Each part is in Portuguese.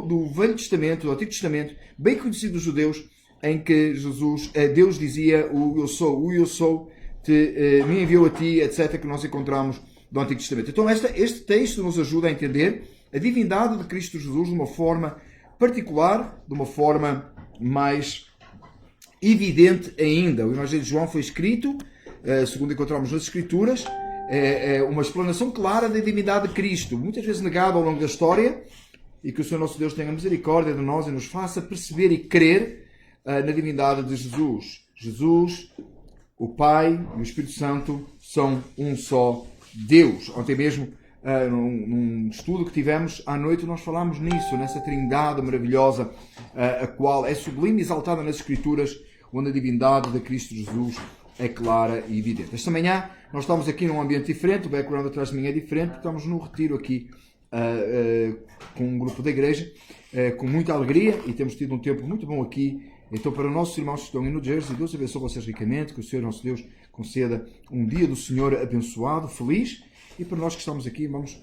do Velho Testamento, do Antigo Testamento, bem conhecido dos judeus, em que Deus dizia o eu sou, me enviou a ti, etc., que nós encontramos do Antigo Testamento. Então este texto nos ajuda a entender a divindade de Cristo Jesus de uma forma particular, de uma forma mais evidente ainda. O Evangelho de João foi escrito, segundo encontramos nas Escrituras, uma explanação clara da divindade de Cristo, muitas vezes negada ao longo da história, e que o Senhor nosso Deus tenha misericórdia de nós e nos faça perceber e crer na divindade de Jesus. Jesus, o Pai e o Espírito Santo são um só Deus. Ontem mesmo, num estudo que tivemos à noite, nós falámos nisso, nessa trindade maravilhosa, a qual é sublime e exaltada nas Escrituras, onde a divindade de Cristo Jesus é clara e evidente. Esta manhã nós estamos aqui num ambiente diferente, o background atrás de mim é diferente, porque estamos num retiro aqui com um grupo da igreja, com muita alegria, e temos tido um tempo muito bom aqui. Então, para os nossos irmãos que estão em New Jersey, Deus abençoe vocês ricamente, que o Senhor nosso Deus conceda um dia do Senhor abençoado, feliz, e para nós que estamos aqui, vamos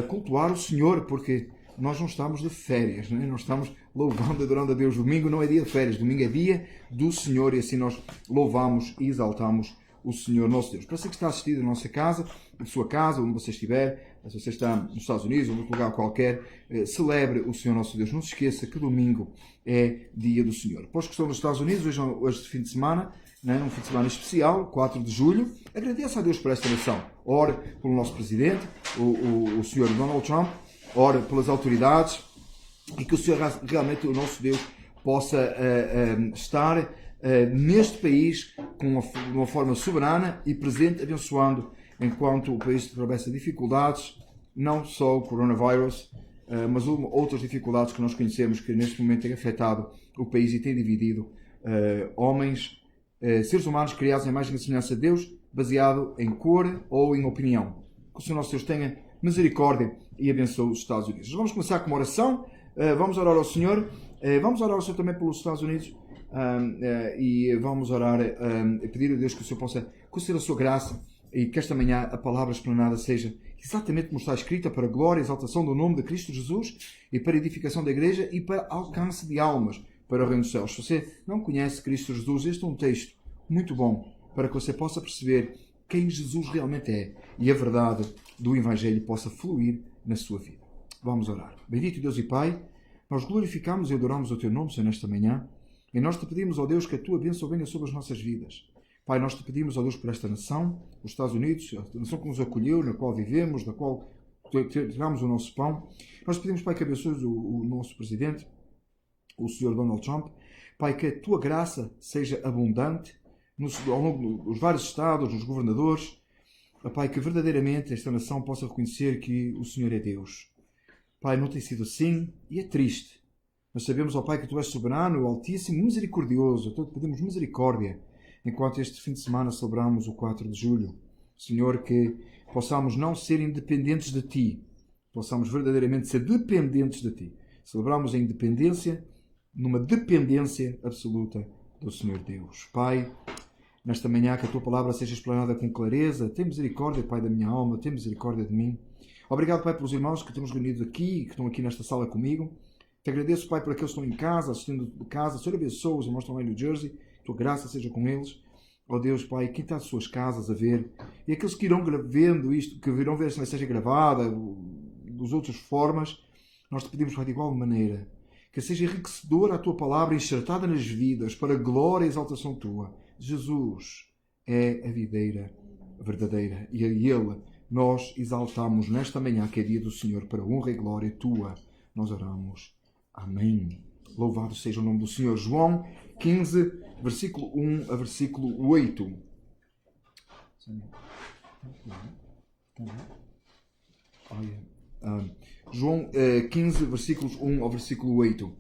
cultuar o Senhor, porque nós não estamos de férias, não é? Nós estamos louvando e adorando a Deus. Domingo não é dia de férias, domingo é dia do Senhor, e assim nós louvamos e exaltamos o Senhor nosso Deus. Para você que está assistido na nossa casa, na sua casa, onde você estiver, se você está nos Estados Unidos ou em outro lugar qualquer, celebre o Senhor nosso Deus. Não se esqueça que domingo é dia do Senhor. Para os que estão nos Estados Unidos, hoje de fim de semana, né, um fim de semana especial, 4 de julho, agradeça a Deus por esta nação. Ore pelo nosso presidente, o Sr. Donald Trump, ore pelas autoridades, e que o Senhor realmente, o nosso Deus, possa estar neste país de uma forma soberana e presente, abençoando enquanto o país atravessa dificuldades, não só o coronavírus, mas outras dificuldades que nós conhecemos, que neste momento têm afetado o país e têm dividido homens, seres humanos criados em imagem e semelhança de Deus, baseado em cor ou em opinião. Que o Senhor nosso Deus tenha misericórdia e abençoe os Estados Unidos. Vamos começar com uma oração, vamos orar ao Senhor, vamos orar ao Senhor também pelos Estados Unidos, e vamos orar, pedir a Deus que o Senhor possa conceder a sua graça, e que esta manhã a palavra explanada seja exatamente como está escrita, para a glória e exaltação do nome de Cristo Jesus, e para a edificação da igreja e para alcance de almas para o reino dos céus. Se você não conhece Cristo Jesus, este é um texto muito bom para que você possa perceber quem Jesus realmente é e a verdade do Evangelho possa fluir na sua vida. Vamos orar. Bendito Deus e Pai, nós glorificamos e adoramos o Teu nome, Senhor, nesta manhã, e nós te pedimos, ó Deus, que a Tua bênção venha sobre as nossas vidas. Pai, nós te pedimos, ó Deus, por esta nação, os Estados Unidos, a nação que nos acolheu, na qual vivemos, da qual tiramos o nosso pão. Nós pedimos, Pai, que abençoes o nosso presidente, o Sr. Donald Trump. Pai, que a Tua graça seja abundante ao longo dos vários estados, dos governadores. Pai, que verdadeiramente esta nação possa reconhecer que o Senhor é Deus. Pai, não tem sido assim e é triste. Nós sabemos, ó Pai, que Tu és soberano, altíssimo, misericordioso. Então te pedimos misericórdia enquanto este fim de semana celebramos o 4 de julho. Senhor, que possamos não ser independentes de Ti, possamos verdadeiramente ser dependentes de Ti. Celebramos a independência numa dependência absoluta do Senhor Deus. Pai, nesta manhã que a Tua palavra seja explanada com clareza. Tem misericórdia, Pai, da minha alma, tem misericórdia de mim. Obrigado, Pai, pelos irmãos que temos reunidos aqui e que estão aqui nesta sala comigo. Te agradeço, Pai, por aqueles que estão em casa, assistindo de casa. Senhor, abençoa os irmãos que estão lá em New Jersey. Tua graça seja com eles. Ó Deus, Pai, quem está nas suas casas a ver, e aqueles que irão vendo isto, que virão ver esta mensagem gravada, das outras formas, nós te pedimos, Pai, de igual maneira, que seja enriquecedora a Tua palavra, enxertada nas vidas, para a glória e exaltação Tua. Jesus é a videira verdadeira, e a Ele nós exaltamos nesta manhã, que é dia do Senhor, para a honra e glória Tua. Nós oramos. Amém. Louvado seja o nome do Senhor. João 15, versículo 1 a versículo 8. João 15, versículos 1 ao versículo 8.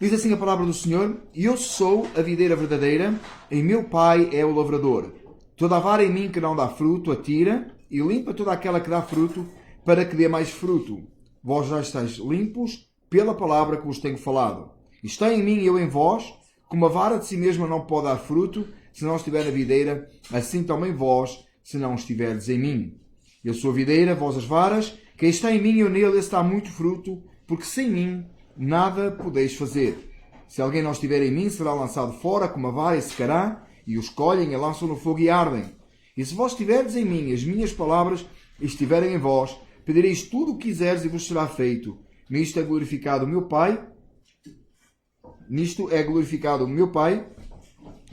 Diz assim a palavra do Senhor: Eu sou a videira verdadeira, e meu Pai é o lavrador. Toda a vara em mim que não dá fruto, atira, e limpa toda aquela que dá fruto, para que dê mais fruto. Vós já estáis limpos pela palavra que vos tenho falado. Está em mim e eu em vós, como a vara de si mesma não pode dar fruto, se não estiver na videira, assim também vós, se não estiverdes em mim. Eu sou a videira, vós as varas, quem está em mim e eu nele, esse dá muito fruto, porque sem mim nada podeis fazer. Se alguém não estiver em mim, será lançado fora como a vara e secará, e os colhem e lançam no fogo e ardem. E se vós estiverdes em mim, as minhas palavras estiverem em vós, pedireis tudo o que quiseres e vos será feito. Nisto é glorificado o meu Pai,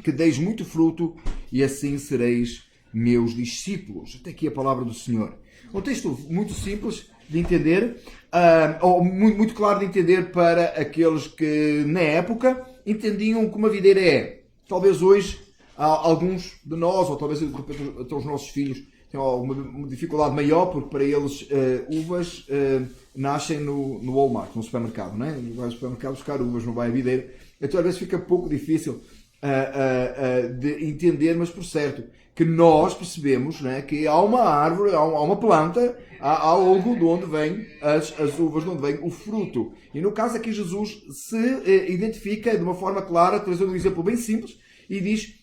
que deis muito fruto, e assim sereis meus discípulos. Até aqui a palavra do Senhor. Um texto muito simples de entender, ou muito claro de entender para aqueles que, na época, entendiam como a videira é. Talvez hoje, alguns de nós, ou talvez de repente até os nossos filhos, tenham uma dificuldade maior, porque para eles uvas nascem no Walmart, no supermercado, não é? Vai ao supermercado buscar uvas, não vai à videira. Então às vezes fica pouco difícil de entender, mas por certo, que nós percebemos, né, que há uma árvore, há uma planta, há algo de onde vêm as uvas, de onde vem o fruto. E no caso aqui Jesus se identifica de uma forma clara, trazendo um exemplo bem simples, e diz: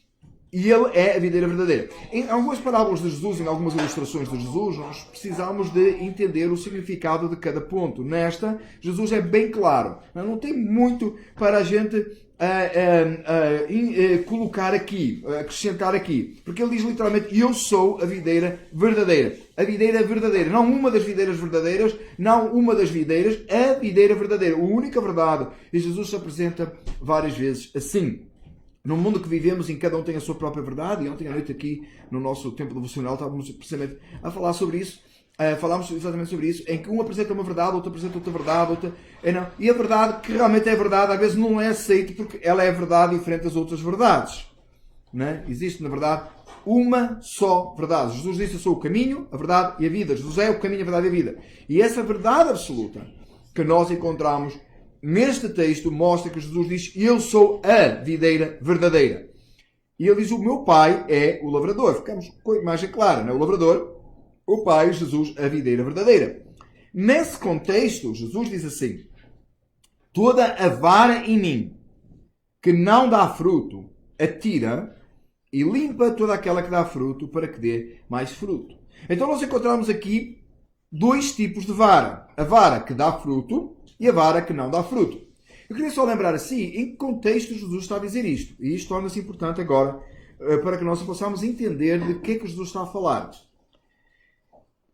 e ele é a videira verdadeira. Em algumas parábolas de Jesus, em algumas ilustrações de Jesus, nós precisamos de entender o significado de cada ponto. Nesta, Jesus é bem claro. Não tem muito para a gente colocar aqui, acrescentar aqui. Porque ele diz literalmente: eu sou a videira verdadeira. A videira verdadeira. Não uma das videiras verdadeiras, não uma das videiras, a videira verdadeira. A única verdade. E Jesus se apresenta várias vezes assim. No mundo que vivemos, em cada um tem a sua própria verdade, e ontem à noite aqui no nosso tempo devocional estávamos precisamente a falar sobre isso, falámos exatamente sobre isso, em que um apresenta uma verdade, outro apresenta outra verdade, outra... não. E a verdade, que realmente é verdade, às vezes não é aceita porque ela é verdade diferente das outras verdades. Não é? Existe, na verdade, uma só verdade. Jesus disse: eu sou o caminho, a verdade e a vida. Jesus é o caminho, a verdade e a vida. E essa verdade absoluta que nós encontramos neste texto mostra que Jesus diz: eu sou a videira verdadeira. E ele diz: o meu Pai é o lavrador. Ficamos com a imagem clara, não é? O lavrador, o Pai, Jesus, a videira verdadeira. Nesse contexto, Jesus diz assim: toda a vara em mim que não dá fruto, atira e limpa toda aquela que dá fruto, para que dê mais fruto. Então nós encontramos aqui dois tipos de vara. A vara que dá fruto e a vara que não dá fruto. Eu queria só lembrar assim, em que contexto Jesus está a dizer isto. E isto torna-se importante agora, para que nós possamos entender de que é que Jesus está a falar.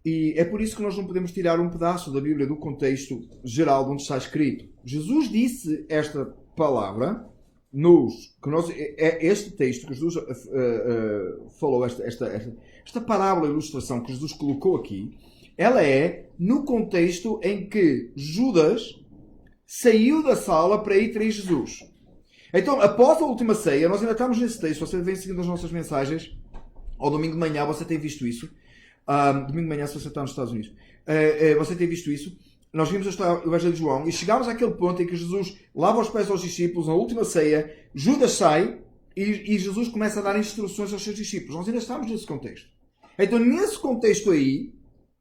E é por isso que nós não podemos tirar um pedaço da Bíblia do contexto geral de onde está escrito. Jesus disse esta palavra, este texto que Jesus falou, esta parábola, ilustração que Jesus colocou aqui, ela é no contexto em que Judas saiu da sala para ir trair Jesus. Então, após a última ceia, nós ainda estamos nesse texto. Você vem seguindo as nossas mensagens. Ao domingo de manhã você tem visto isso. Domingo de manhã, se você está nos Estados Unidos, você tem visto isso. Nós vimos o Evangelho de João e chegámos àquele ponto em que Jesus lava os pés aos discípulos na última ceia. Judas sai e Jesus começa a dar instruções aos seus discípulos. Nós ainda estamos nesse contexto. Então, nesse contexto aí,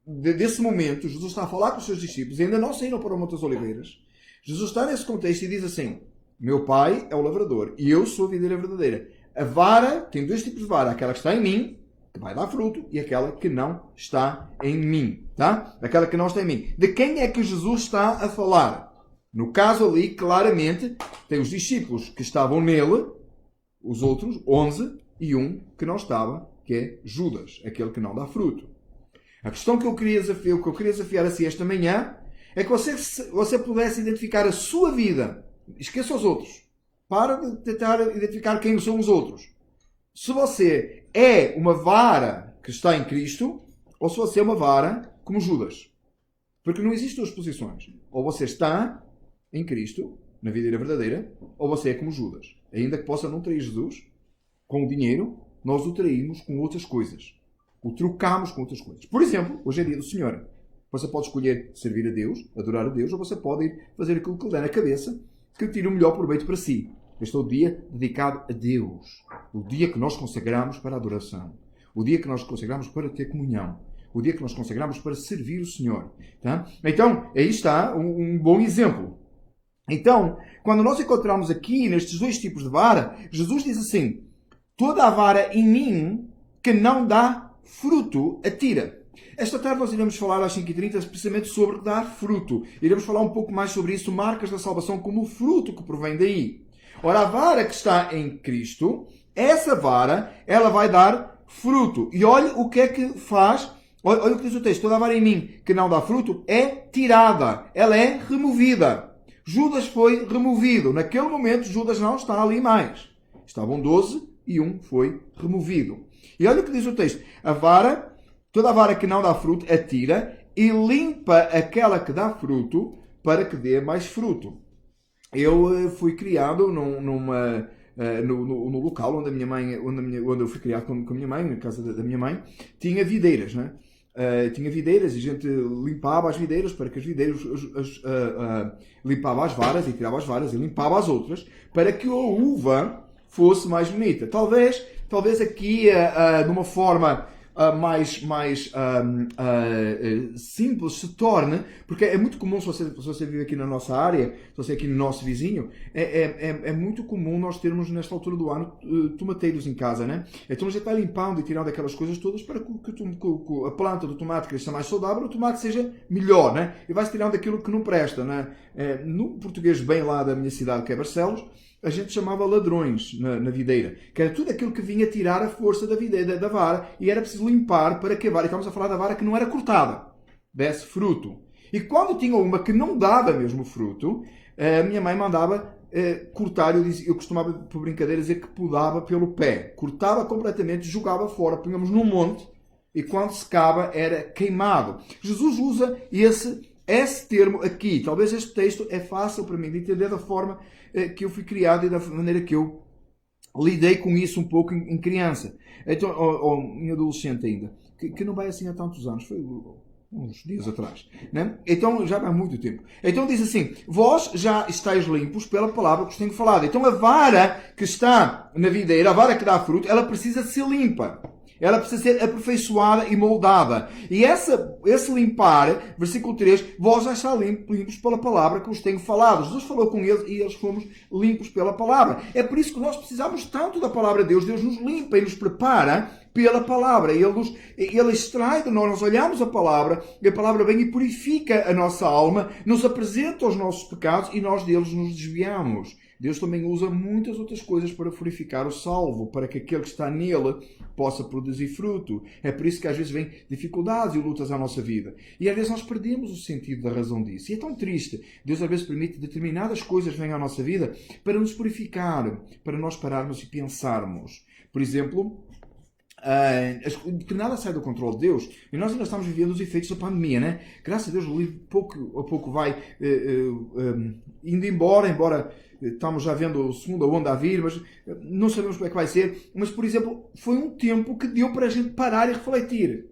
desse momento, Jesus está a falar com os seus discípulos, ainda não saíram para o Monte das Oliveiras. Jesus está nesse contexto e diz assim: meu Pai é o lavrador e eu sou a videira verdadeira. A vara, tem dois tipos de vara: aquela que está em mim, que vai dar fruto, e aquela que não está em mim. Tá? Aquela que não está em mim. De quem é que Jesus está a falar? No caso ali, claramente, tem os discípulos que estavam nele, os outros, 11, e um que não estava, que é Judas, aquele que não dá fruto. A questão que eu queria desafiar assim esta manhã é que você pudesse identificar a sua vida. Esqueça os outros. Para de tentar identificar quem são os outros. Se você é uma vara que está em Cristo, ou se você é uma vara como Judas. Porque não existem duas posições. Ou você está em Cristo, na videira verdadeira, ou você é como Judas. Ainda que possa não trair Jesus com o dinheiro, nós o traímos com outras coisas. O trocamos com outras coisas. Por exemplo, hoje é dia do Senhor. Você pode escolher servir a Deus, adorar a Deus, ou você pode ir fazer aquilo que lhe der na cabeça, que tire o melhor proveito para si. Este é o dia dedicado a Deus. O dia que nós consagramos para a adoração. O dia que nós consagramos para ter comunhão. O dia que nós consagramos para servir o Senhor. Tá? Então, aí está um bom exemplo. Então, quando nós encontramos aqui, nestes dois tipos de vara, Jesus diz assim: toda a vara em mim que não dá fruto, atira. Esta tarde nós iremos falar às 5h30 precisamente sobre dar fruto. Iremos falar um pouco mais sobre isso, marcas da salvação, como o fruto que provém daí. Ora, a vara que está em Cristo, essa vara, ela vai dar fruto. E olha o que é que faz. Olha o que diz o texto. Toda a vara em mim que não dá fruto é tirada. Ela é removida. Judas foi removido. Naquele momento, Judas não está ali mais. Estavam 12 e um foi removido. E olha o que diz o texto. Toda a vara que não dá fruto, atira e limpa aquela que dá fruto para que dê mais fruto. Eu fui criado no local onde onde eu fui criado com a minha mãe, na casa da minha mãe, tinha videiras, né? Tinha videiras e a gente limpava as videiras para que as videiras limpava as varas e tirava as varas e limpava as outras para que a uva fosse mais bonita. Talvez aqui de uma forma mais simples se torne, porque é muito comum, se você vive aqui na nossa área, se você aqui no nosso vizinho, é muito comum nós termos nesta altura do ano tomateiros em casa, né? Então a gente vai limpando e tirando aquelas coisas todas para que a planta do tomate cresça mais saudável, o tomate seja melhor, né? E vai-se tirando aquilo que não presta, né? No português bem lá da minha cidade, que é Barcelos, a gente chamava ladrões na videira, que era tudo aquilo que vinha tirar a força da videira, da vara, e era preciso limpar para que a vara, e estamos a falar da vara que não era cortada, desse fruto. E quando tinha uma que não dava mesmo fruto, a minha mãe mandava cortar, eu costumava por brincadeira dizer que podava pelo pé, cortava completamente, jogava fora, punhamos num monte, e quando secava era queimado. Jesus usa esse termo aqui. Talvez este texto é fácil para mim de entender da forma que eu fui criado e da maneira que eu lidei com isso um pouco em criança. Então, em adolescente ainda, que não vai assim há tantos anos, foi uns dias atrás, né? Então já há muito tempo. Então diz assim: vós já estáis limpos pela palavra que vos tenho falado. Então a vara que está na videira, a vara que dá fruto, ela precisa ser limpa. Ela precisa ser aperfeiçoada e moldada. E esse limpar, versículo 3, vós já estáis limpos pela palavra que vos tenho falado. Jesus falou com eles e eles fomos limpos pela palavra. É por isso que nós precisamos tanto da palavra de Deus. Deus nos limpa e nos prepara pela palavra. Ele extrai de nós olhamos a palavra, e a palavra vem e purifica a nossa alma, nos apresenta os nossos pecados e nós deles nos desviamos. Deus também usa muitas outras coisas para purificar o salvo, para que aquele que está nele possa produzir fruto. É por isso que às vezes vêm dificuldades e lutas à nossa vida. E às vezes nós perdemos o sentido da razão disso. E é tão triste. Deus às vezes permite determinadas coisas venham à nossa vida para nos purificar, para nós pararmos e pensarmos. Por exemplo, nada sai do controle de Deus e nós ainda estamos vivendo os efeitos da pandemia, né? Graças a Deus o livro pouco a pouco vai indo embora estamos já vendo a segunda onda a vir, mas não sabemos como é que vai ser. Mas, por exemplo, foi um tempo que deu para a gente parar e refletir.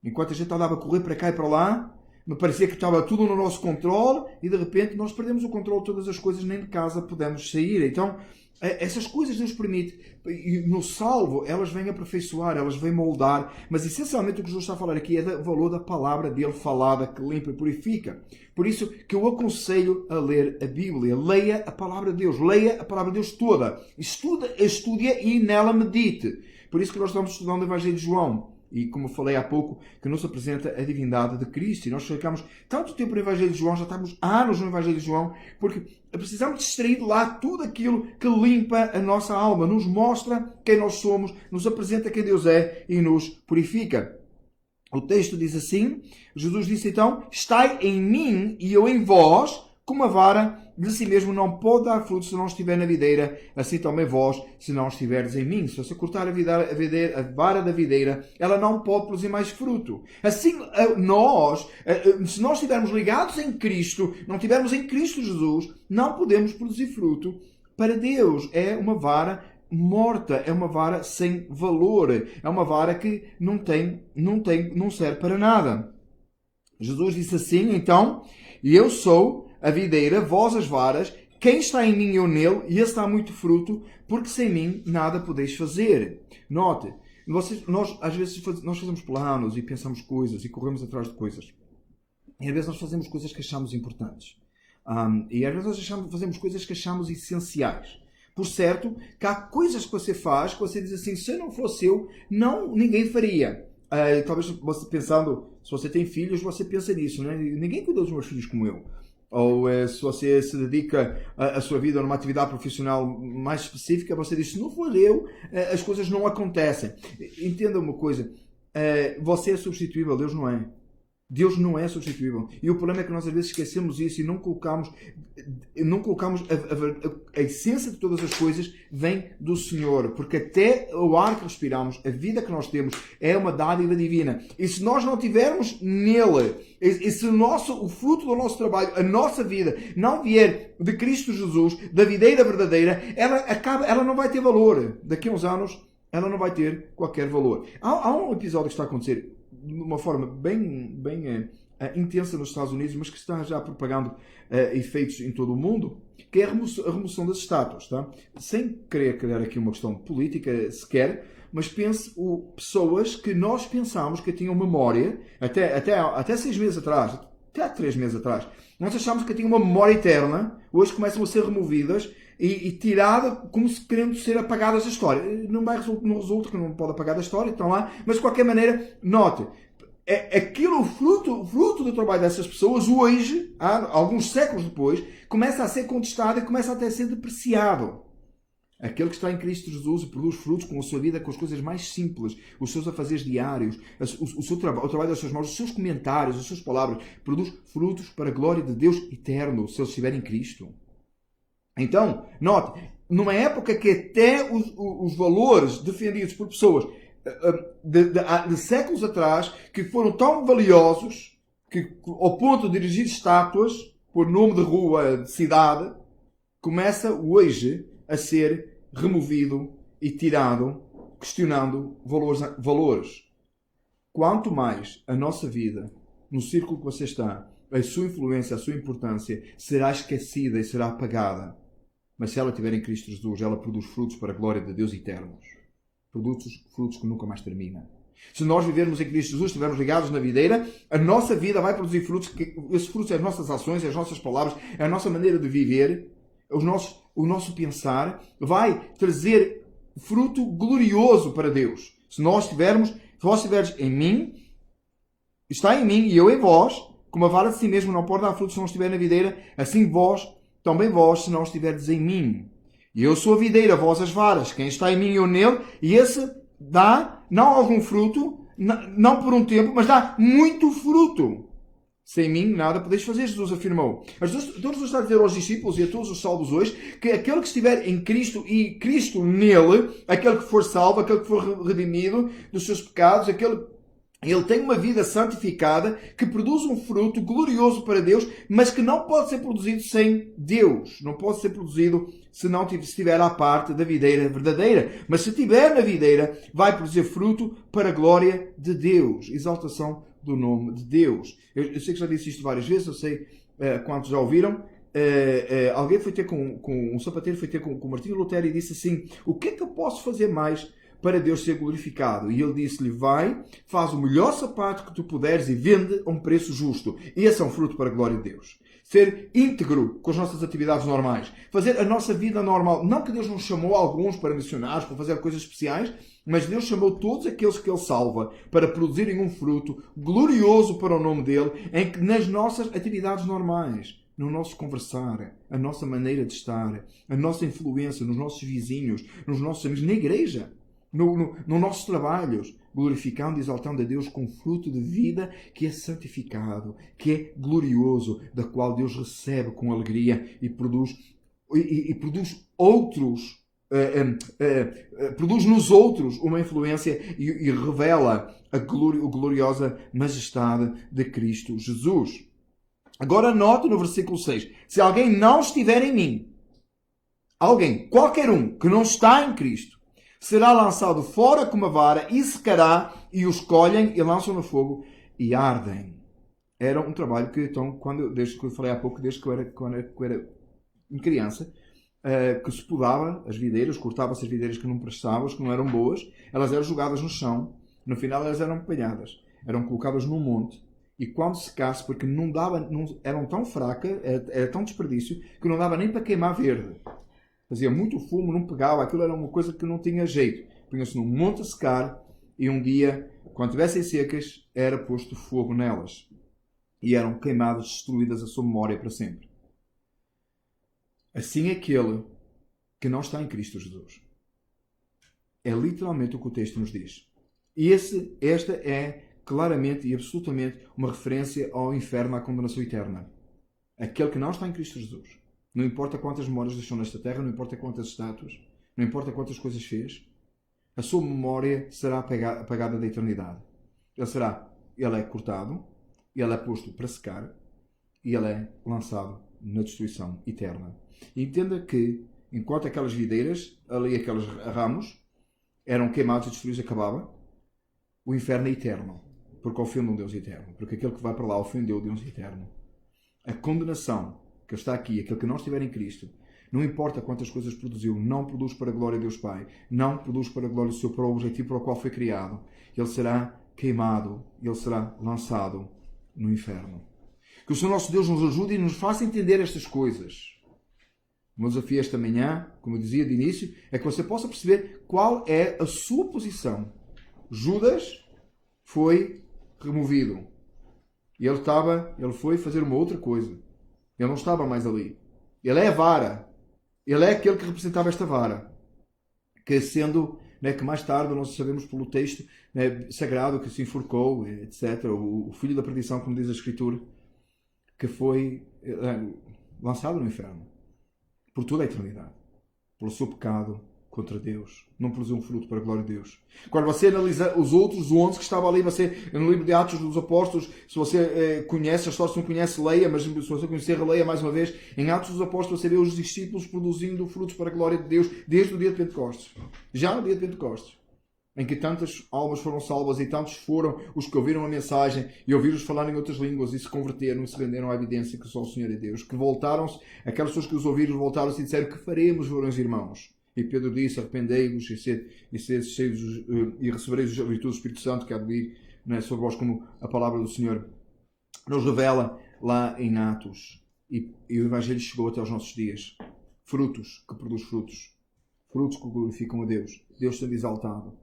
Enquanto a gente andava a correr para cá e para lá, me parecia que estava tudo no nosso controle e de repente nós perdemos o controle de todas as coisas, nem de casa podemos sair. Então, essas coisas Deus permite, e no salvo, elas vêm aperfeiçoar, elas vêm moldar, mas essencialmente o que Jesus está a falar aqui é do valor da palavra dele falada, que limpa e purifica. Por isso que eu aconselho a ler a Bíblia. Leia a palavra de Deus, leia a palavra de Deus toda. Estude-a e nela medite. Por isso que nós estamos estudando o Evangelho de João. E como falei há pouco, que nos apresenta a divindade de Cristo. E nós ficamos tanto tempo no Evangelho de João, já estamos anos no Evangelho de João, porque precisamos extrair de lá tudo aquilo que limpa a nossa alma, nos mostra quem nós somos, nos apresenta quem Deus é e nos purifica. O texto diz assim, Jesus disse então, estai em mim e eu em vós, como a vara de si mesmo não pode dar fruto se não estiver na videira, assim também vós, se não estiverdes em mim. Se você cortar a vara da videira, ela não pode produzir mais fruto. Assim, se nós estivermos ligados em Cristo, não estivermos em Cristo Jesus, não podemos produzir fruto para Deus. É uma vara morta, é uma vara sem valor, é uma vara que não serve para nada. Jesus disse assim, então, e eu sou a videira, vós as varas, quem está em mim eu nele, e esse dá muito fruto, porque sem mim nada podeis fazer. Note, nós às vezes nós fazemos planos e pensamos coisas e corremos atrás de coisas. E às vezes nós fazemos coisas que achamos importantes. E às vezes nós fazemos coisas que achamos essenciais. Por certo, que há coisas que você faz, que você diz assim, se eu não fosse eu, ninguém faria. talvez você pensando, se você tem filhos, você pensa nisso, né? Ninguém cuida dos meus filhos como eu. Ou se você se dedica a sua vida numa atividade profissional mais específica, você diz, se não for eu, as coisas não acontecem. Entenda uma coisa, você é substituível, Deus não é. Deus não é substituível. E o problema é que nós às vezes esquecemos isso e não colocamos a essência de todas as coisas vem do Senhor. Porque até o ar que respiramos, a vida que nós temos, é uma dádiva divina. E se nós não tivermos nele, e se o fruto do nosso trabalho, a nossa vida, não vier de Cristo Jesus, da videira verdadeira, ela não vai ter valor. Daqui a uns anos, ela não vai ter qualquer valor. Há um episódio que está a acontecer de uma forma bem intensa nos Estados Unidos, mas que está já propagando efeitos em todo o mundo, que é a remoção das estátuas. Tá? Sem querer criar aqui uma questão política sequer, mas pense pessoas que nós pensámos que tinham memória, até 6 meses atrás, até há 3 meses atrás, nós achámos que tinham uma memória eterna, hoje começam a ser removidas e tiradas como se querendo ser apagadas da história. Não resulta que não pode apagar da história, estão lá, mas de qualquer maneira, note, aquilo, fruto do trabalho dessas pessoas, hoje, alguns séculos depois, começa a ser contestado e começa até a ser depreciado. Aquele que está em Cristo Jesus e produz frutos com a sua vida, com as coisas mais simples, os seus afazeres diários, o trabalho das suas mãos, os seus comentários, as suas palavras, produz frutos para a glória de Deus eterno, se ele estiver em Cristo. Então, note, numa época que até os valores defendidos por pessoas de séculos atrás, que foram tão valiosos, que ao ponto de dirigir estátuas, por nome de rua, de cidade, começa hoje a ser removido e tirado, questionando valores. Quanto mais a nossa vida, no círculo que você está, a sua influência, a sua importância, será esquecida e será apagada. Mas se ela estiver em Cristo Jesus, ela produz frutos para a glória de Deus eternos. Frutos que nunca mais terminam. Se nós vivermos em Cristo Jesus, estivermos ligados na videira, a nossa vida vai produzir frutos. Esses frutos são as nossas ações, as nossas palavras, é a nossa maneira de viver, o nosso pensar. Vai trazer fruto glorioso para Deus. Se vós estiveres em mim, está em mim e eu em vós, como a vara de si mesmo não pode dar frutos se não estiver na videira, assim também vós, se não estiverdes em mim. E eu sou a videira, vós as varas. Quem está em mim e eu nele, e esse dá, não algum fruto, não por um tempo, mas dá muito fruto. Sem mim nada podeis fazer, Jesus afirmou. Jesus está a dizer aos discípulos e a todos os salvos hoje, que aquele que estiver em Cristo e Cristo nele, aquele que for salvo, aquele que for redimido dos seus pecados, ele tem uma vida santificada que produz um fruto glorioso para Deus, mas que não pode ser produzido sem Deus. Não pode ser produzido se não estiver à parte da videira verdadeira. Mas se estiver na videira, vai produzir fruto para a glória de Deus. Exaltação do nome de Deus. Eu sei que já disse isto várias vezes, eu sei quantos já ouviram. Alguém foi ter um sapateiro foi ter com Martinho Lutero e disse assim: o que é que eu posso fazer mais para Deus ser glorificado? E ele disse-lhe: vai, faz o melhor sapato que tu puderes e vende a um preço justo. E esse é um fruto para a glória de Deus. Ser íntegro com as nossas atividades normais. Fazer a nossa vida normal. Não que Deus nos chamou alguns para missionários, para fazer coisas especiais, mas Deus chamou todos aqueles que Ele salva para produzirem um fruto glorioso para o nome dEle nas nossas atividades normais. No nosso conversar, a nossa maneira de estar, a nossa influência nos nossos vizinhos, nos nossos amigos, na igreja. Nos nossos trabalhos, glorificando e exaltando a Deus com fruto de vida que é santificado, que é glorioso, da qual Deus recebe com alegria e produz outros, produz nos outros uma influência e revela a gloriosa majestade de Cristo Jesus. Agora note no versículo 6, se alguém não estiver em mim, qualquer um que não está em Cristo, será lançado fora como a vara e secará, e os colhem e lançam no fogo e ardem. Era um trabalho que, então, desde que eu falei há pouco, desde que eu era criança, que se podava as videiras, cortava-se as videiras que não prestavam, as que não eram boas, elas eram jogadas no chão, no final elas eram apanhadas, eram colocadas num monte, e quando secasse, porque eram tão fracas, era tão desperdício, que não dava nem para queimar verde. Fazia muito fumo, não pegava, aquilo era uma coisa que não tinha jeito. Punha-se num monte a secar e um dia, quando estivessem secas, era posto fogo nelas. E eram queimadas, destruídas a sua memória para sempre. Assim é aquele que não está em Cristo Jesus. É literalmente o que o texto nos diz. E esta é claramente e absolutamente uma referência ao inferno, à condenação eterna. Aquele que não está em Cristo Jesus. Não importa quantas memórias deixou nesta terra, não importa quantas estátuas, não importa quantas coisas fez, a sua memória será apagada da eternidade. Ele é cortado, ele é posto para secar e ele é lançado na destruição eterna. E entenda que, enquanto aquelas videiras, ali aqueles ramos, eram queimados e destruídos, acabava, o inferno é eterno, porque ofende um Deus eterno. Porque aquele que vai para lá ofendeu o Deus eterno. A condenação que está aqui, aquele que não estiver em Cristo, não importa quantas coisas produziu, não produz para a glória de Deus Pai, não produz para a glória do seu próprio objetivo para o qual foi criado. Ele será queimado, ele será lançado no inferno. Que o Senhor nosso Deus nos ajude e nos faça entender estas coisas. O meu desafio esta manhã, como eu dizia de início, é que você possa perceber qual é a sua posição. Judas foi removido. E ele foi fazer uma outra coisa. Ele não estava mais ali. Ele é a vara. Ele é aquele que representava esta vara. Que sendo, que mais tarde nós sabemos pelo texto sagrado que se enforcou, etc. O filho da perdição, como diz a Escritura, que foi lançado no inferno. Por toda a eternidade. Pelo seu pecado contra Deus. Não produziu um fruto para a glória de Deus. Quando você analisa os outros 11 que estavam ali, no livro de Atos dos Apóstolos, se você conhece a história, se não conhece, leia, mas se você conhecer, leia mais uma vez. Em Atos dos Apóstolos você vê os discípulos produzindo frutos para a glória de Deus desde o dia de Pentecostes. Já no dia de Pentecostes. Em que tantas almas foram salvas e tantos foram os que ouviram a mensagem e ouviram-os falar em outras línguas e se converteram e se renderam à evidência que só o Senhor é Deus. Que voltaram-se, aquelas pessoas que os ouviram voltaram-se e disseram: que faremos, varões e irmãos? E Pedro disse: arrependei-vos e sede cheios e recebereis a virtude do Espírito Santo que há de vir sobre vós, como a palavra do Senhor nos revela lá em Atos. E o Evangelho chegou até aos nossos dias. Frutos que produz frutos. Frutos que glorificam a Deus. Deus sendo exaltado.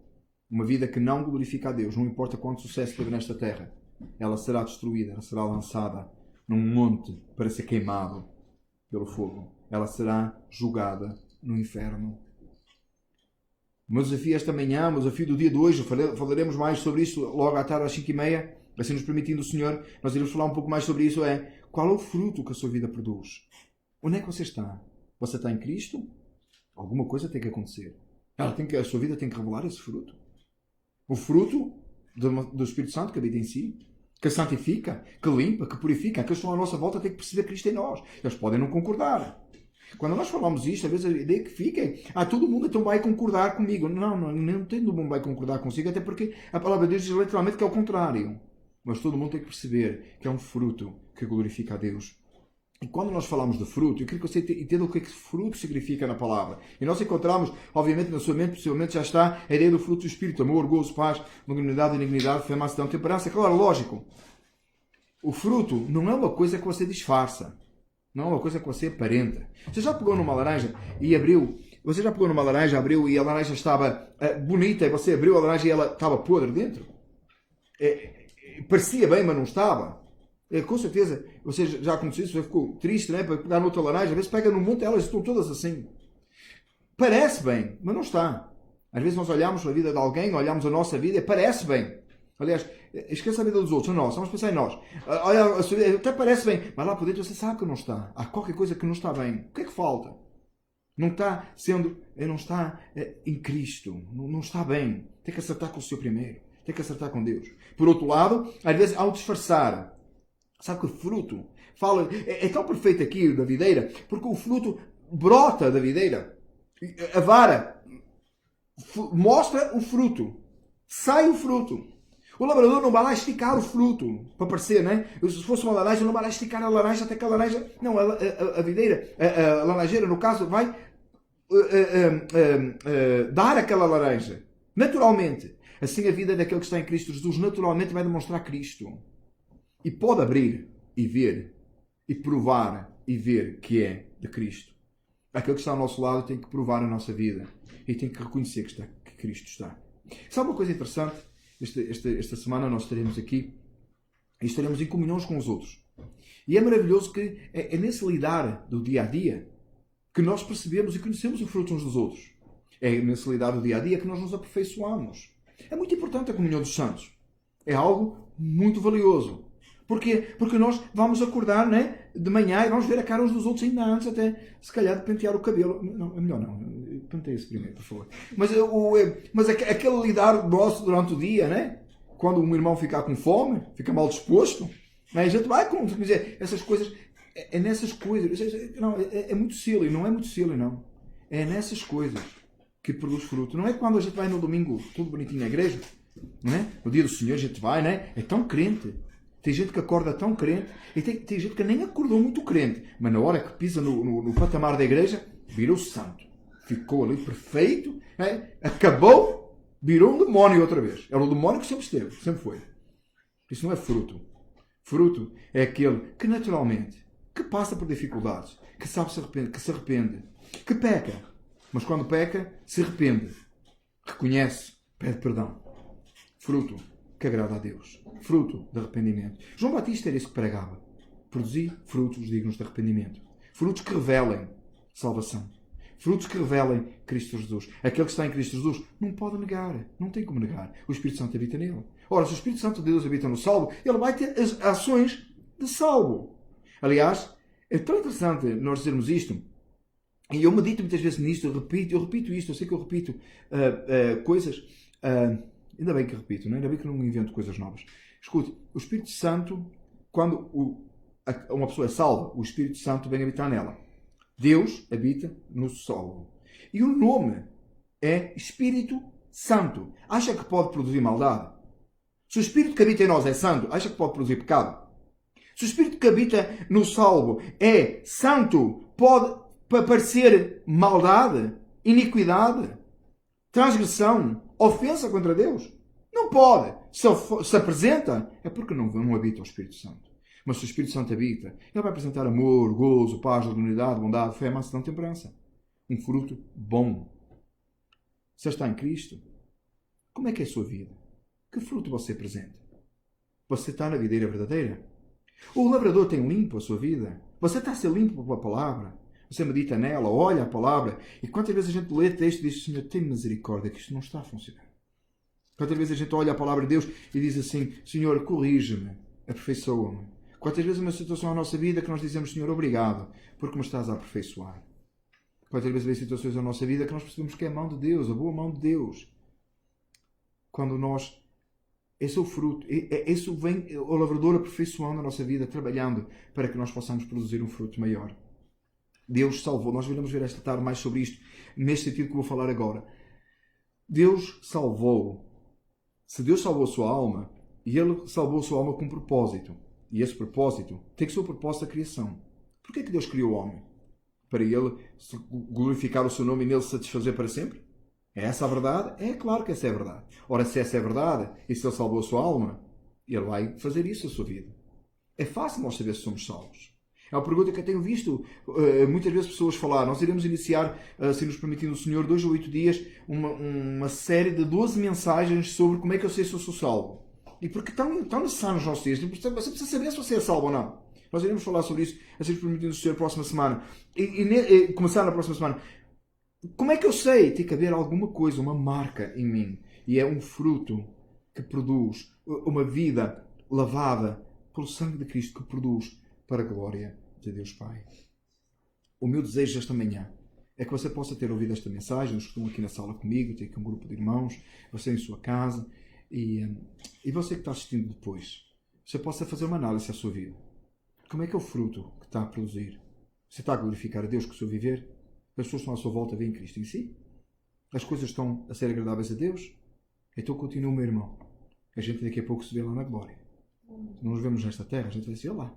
Uma vida que não glorifica a Deus, não importa quanto sucesso teve nesta terra, ela será destruída, ela será lançada num monte para ser queimado pelo fogo. Ela será julgada no inferno. O meu desafio esta manhã, o meu desafio do dia de hoje, falaremos mais sobre isso logo à tarde às 5h30, assim nos permitindo o Senhor, nós iremos falar um pouco mais sobre isso, qual é o fruto que a sua vida produz? Onde é que você está? Você está em Cristo? Alguma coisa tem que acontecer. A sua vida tem que revelar esse fruto. O fruto do Espírito Santo que habita em si, que santifica, que limpa, que purifica. Aqueles que estão à nossa volta têm que perceber Cristo em nós. Eles podem não concordar. Quando nós falamos isto, às vezes a ideia que fica é: todo mundo então vai concordar comigo. Não todo mundo vai concordar consigo, até porque a palavra de Deus diz literalmente que é o contrário. Mas todo mundo tem que perceber que é um fruto que glorifica a Deus. E quando nós falamos de fruto, eu queria que você entenda o que fruto significa na palavra. E nós encontramos, obviamente, na sua mente, possivelmente já está a ideia do fruto do Espírito: amor, gozo, paz, longanimidade, benignidade, fé, mansidão, temperança. Claro, lógico. O fruto não é uma coisa que você disfarça. Não é uma coisa que você aparenta. Você já pegou numa laranja e abriu? Você já pegou numa laranja, abriu e a laranja estava bonita e você abriu a laranja e ela estava podre dentro? Parecia bem, mas não estava. Com certeza, você já aconteceu isso, você ficou triste, para pegar noutra laranja, às vezes pega no monte, elas estão todas assim. Parece bem, mas não está. Às vezes nós olhamos a vida de alguém, olhamos a nossa vida e parece bem. Aliás, esqueça a vida dos outros, a nossa, vamos pensar em nós. Olha, a sua vida até parece bem, mas lá por dentro você sabe que não está. Há qualquer coisa que não está bem. O que é que falta? Não está em Cristo, não está bem. Tem que acertar com o Senhor primeiro, tem que acertar com Deus. Por outro lado, às vezes ao disfarçar, sabe que o fruto é tão perfeito aqui da videira, porque o fruto brota da videira. A vara mostra o fruto. Sai o fruto. O labrador não vai lá esticar o fruto para parecer, Se fosse uma laranja, não vai lá esticar a laranja até que a laranja... Não, a videira, a laranjeira, no caso, vai dar aquela laranja. Naturalmente. Assim a vida daquele que está em Cristo Jesus naturalmente vai demonstrar Cristo. E pode abrir e ver, e provar e ver que é de Cristo. Aquele que está ao nosso lado tem que provar a nossa vida e tem que reconhecer que Cristo está. Sabe uma coisa interessante? esta semana nós estaremos aqui e estaremos em comunhão uns com os outros. E é maravilhoso que é nesse lidar do dia a dia que nós percebemos e conhecemos o fruto uns dos outros. É nesse lidar do dia a dia que nós nos aperfeiçoamos. É muito importante a comunhão dos santos. É algo muito valioso. Porquê? Porque nós vamos acordar, né, de manhã e vamos ver a cara uns dos outros ainda antes, até se calhar de pentear o cabelo. Não, é melhor não. Penteia-se primeiro, por favor. Mas aquele lidar nosso durante o dia, né? Quando um irmão ficar com fome, fica mal disposto, né, a gente vai com. Quer dizer, essas coisas. É nessas coisas. Não, é muito silly, não é muito silly, não. É nessas coisas que produz fruto. Não é quando a gente vai no domingo, tudo bonitinho na igreja, não é? No dia do Senhor a gente vai, né? É tão crente. Tem gente que acorda tão crente e tem gente que nem acordou muito crente, mas na hora que pisa no patamar da igreja, virou santo. Ficou ali perfeito, né? Acabou, virou um demónio outra vez. Era o demónio que sempre esteve, sempre foi. Isso não é fruto. Fruto é aquele que naturalmente, que passa por dificuldades, que sabe que se arrepende, que peca, mas quando peca, se arrepende, reconhece, pede perdão. Fruto que agrada a Deus. Fruto de arrependimento. João Batista era isso que pregava. Produzir frutos dignos de arrependimento. Frutos que revelem salvação. Frutos que revelem Cristo Jesus. Aquele que está em Cristo Jesus não pode negar. Não tem como negar. O Espírito Santo habita nele. Ora, se o Espírito Santo de Deus habita no salvo, ele vai ter as ações de salvo. Aliás, é tão interessante nós dizermos isto. E eu medito muitas vezes nisto. Eu repito isto. Eu sei que eu repito coisas... Ainda bem que repito, não é? Ainda bem que não invento coisas novas. Escute, o Espírito Santo, quando uma pessoa é salva, o Espírito Santo vem habitar nela. Deus habita no salvo. E o nome é Espírito Santo. Acha que pode produzir maldade? Se o Espírito que habita em nós é santo, acha que pode produzir pecado? Se o Espírito que habita no salvo é santo, pode parecer maldade, iniquidade, transgressão, ofensa contra Deus? Não pode. Se apresenta, é porque não habita o Espírito Santo. Mas se o Espírito Santo habita, ele vai apresentar amor, gozo, paz, unidade, bondade, fé, mansidão, temperança. Um fruto bom. Você está em Cristo? Como é que é a sua vida? Que fruto você apresenta? Você está na videira verdadeira? O lavrador tem limpo a sua vida? Você está a ser limpo pela palavra? Você medita nela, olha a palavra, e quantas vezes a gente lê texto e diz: Senhor, tem misericórdia, que isto não está a funcionar. Quantas vezes a gente olha a palavra de Deus e diz assim: Senhor, corrige-me, aperfeiçoa-me. Quantas vezes uma situação na nossa vida que nós dizemos: Senhor, obrigado, porque me estás a aperfeiçoar. Quantas vezes vem situações na nossa vida que nós percebemos que é a mão de Deus, a boa mão de Deus. Quando nós... Esse é o fruto. Esse vem o lavrador aperfeiçoando a nossa vida, trabalhando para que nós possamos produzir um fruto maior. Deus salvou. Nós iremos ver esta tarde mais sobre isto, neste sentido que vou falar agora. Deus salvou. Se Deus salvou a sua alma, e Ele salvou a sua alma com um propósito. E esse propósito tem que ser o propósito da criação. Porquê que Deus criou o homem? Para Ele glorificar o seu nome e nele satisfazer para sempre? É essa a verdade? É claro que essa é a verdade. Ora, se essa é a verdade, e se Ele salvou a sua alma, Ele vai fazer isso a sua vida. É fácil nós saber se somos salvos. É uma pergunta que eu tenho visto muitas vezes pessoas falar. Nós iremos iniciar, se nos permitindo o Senhor, 2 ou 8 dias, uma série de 12 mensagens sobre como é que eu sei se eu sou salvo. E porque tão necessário nos nossos dias. Você precisa saber se você é salvo ou não. Nós iremos falar sobre isso, se nos permitindo o Senhor, próxima semana. E começar na próxima semana. Como é que eu sei? Tem que haver alguma coisa, uma marca em mim. E é um fruto que produz uma vida lavada pelo sangue de Cristo, que produz para a glória de Deus Pai. O meu desejo esta manhã é que você possa ter ouvido esta mensagem, os que estão aqui na sala comigo, tem aqui um grupo de irmãos, você em sua casa, e você que está assistindo depois, você possa fazer uma análise à sua vida. Como é que é o fruto que está a produzir? Você está a glorificar a Deus com o seu viver? As pessoas estão à sua volta a ver em Cristo em si? As coisas estão a ser agradáveis a Deus? Então continua, meu irmão. A gente daqui a pouco se vê lá na glória. Não nos vemos nesta terra, a gente vai ser lá.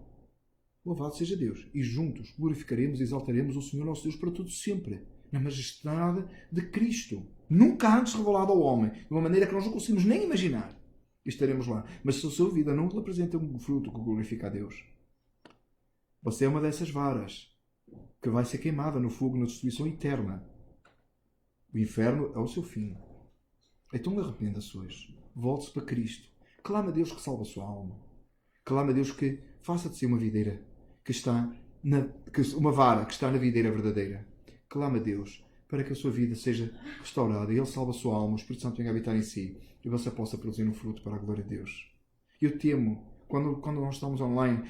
Louvado seja Deus. E juntos glorificaremos e exaltaremos o Senhor nosso Deus para todo sempre. Na majestade de Cristo. Nunca antes revelado ao homem. De uma maneira que nós não conseguimos nem imaginar. E estaremos lá. Mas se a sua vida não lhe apresenta um fruto que glorifica a Deus, você é uma dessas varas que vai ser queimada no fogo, na destruição eterna. O inferno é o seu fim. Então arrependa-se hoje. Volte-se para Cristo. Clama a Deus que salve a sua alma. Clama a Deus que faça de si uma videira uma vara que está na videira verdadeira. Clama a Deus para que a sua vida seja restaurada. Ele salva a sua alma, o Espírito Santo venha habitar em si e você possa produzir um fruto para a glória de Deus. Eu temo, quando nós estamos online,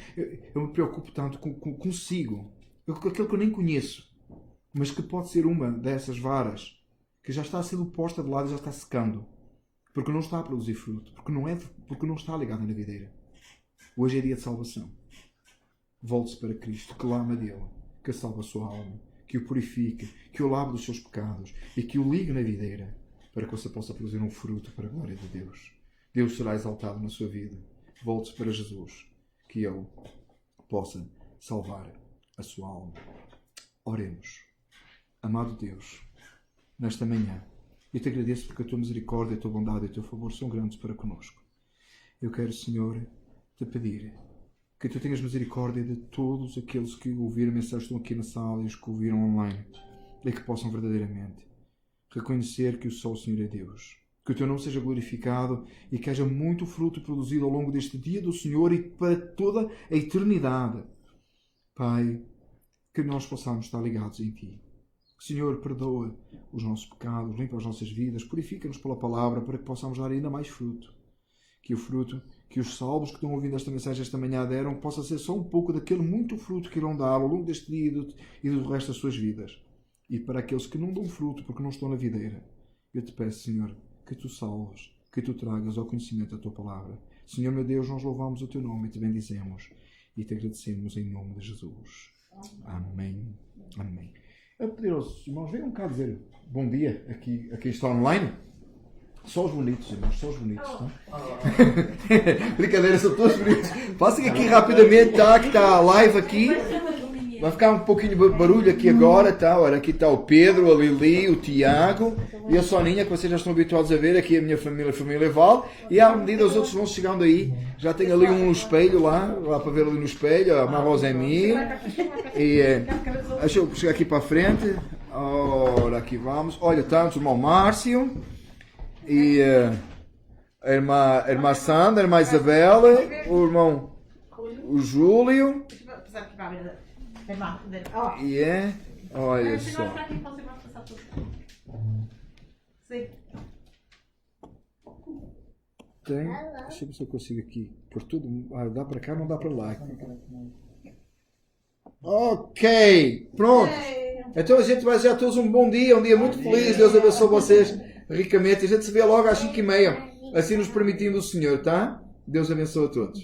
eu me preocupo tanto consigo, com aquilo que eu nem conheço, mas que pode ser uma dessas varas que já está sendo posta de lado e já está secando, porque não está a produzir fruto, porque não está ligada na videira. Hoje é dia de salvação. Volte-se para Cristo, clama a dele, que salve a sua alma, que o purifique, que o lave dos seus pecados e que o ligue na videira, para que você possa produzir um fruto para a glória de Deus. Deus será exaltado na sua vida. Volte-se para Jesus, que Ele possa salvar a sua alma. Oremos. Amado Deus, nesta manhã, eu te agradeço porque a tua misericórdia, a tua bondade e o teu favor são grandes para conosco. Eu quero, Senhor, te pedir que tu tenhas misericórdia de todos aqueles que ouviram a mensagem, estão aqui na sala e os que ouviram online, e que possam verdadeiramente reconhecer que só o Senhor é Deus. Que o teu nome seja glorificado e que haja muito fruto produzido ao longo deste dia do Senhor e para toda a eternidade. Pai, que nós possamos estar ligados em Ti. Senhor, perdoa os nossos pecados, limpa as nossas vidas, purifica-nos pela palavra para que possamos dar ainda mais fruto. Que o fruto que os salvos que estão ouvindo esta mensagem esta manhã deram possa ser só um pouco daquele muito fruto que irão dar ao longo deste dia e do resto das suas vidas. E para aqueles que não dão fruto porque não estão na videira, eu te peço, Senhor, que tu salves, que tu tragas ao conhecimento da tua palavra. Senhor, meu Deus, nós louvamos o teu nome e te bendizemos e te agradecemos em nome de Jesus. Amém. Amém. Eu pedir aos irmãos, venham cá dizer bom dia aqui está online. Só os bonitos, irmãos, só os bonitos, tá? Brincadeira, são todos bonitos. Passem aqui rapidamente, tá? Que está a live aqui. Vai ficar um pouquinho de barulho aqui agora, tá? Olha, aqui está o Pedro, a Lili, o Tiago e a Soninha, que vocês já estão habituados a ver. Aqui a minha família, a família Val. E à medida os outros vão chegando aí, já tem ali um espelho lá para ver ali no espelho, a Marrosa é minha. E deixa eu chegar aqui para a frente. Ora, aqui vamos. Olha, tanto o irmão Márcio e a irmã Sandra, a irmã Isabela, o irmão o Júlio. E olha só. Tem. Deixa eu ver se eu consigo aqui. Por tudo. Dá para cá, não dá para lá. Ok. Pronto. Então a gente vai desejar a todos um bom dia, um dia muito feliz. Deus abençoe vocês ricamente. A gente se vê logo às 5h30. Assim nos permitindo o Senhor, tá? Deus abençoe a todos.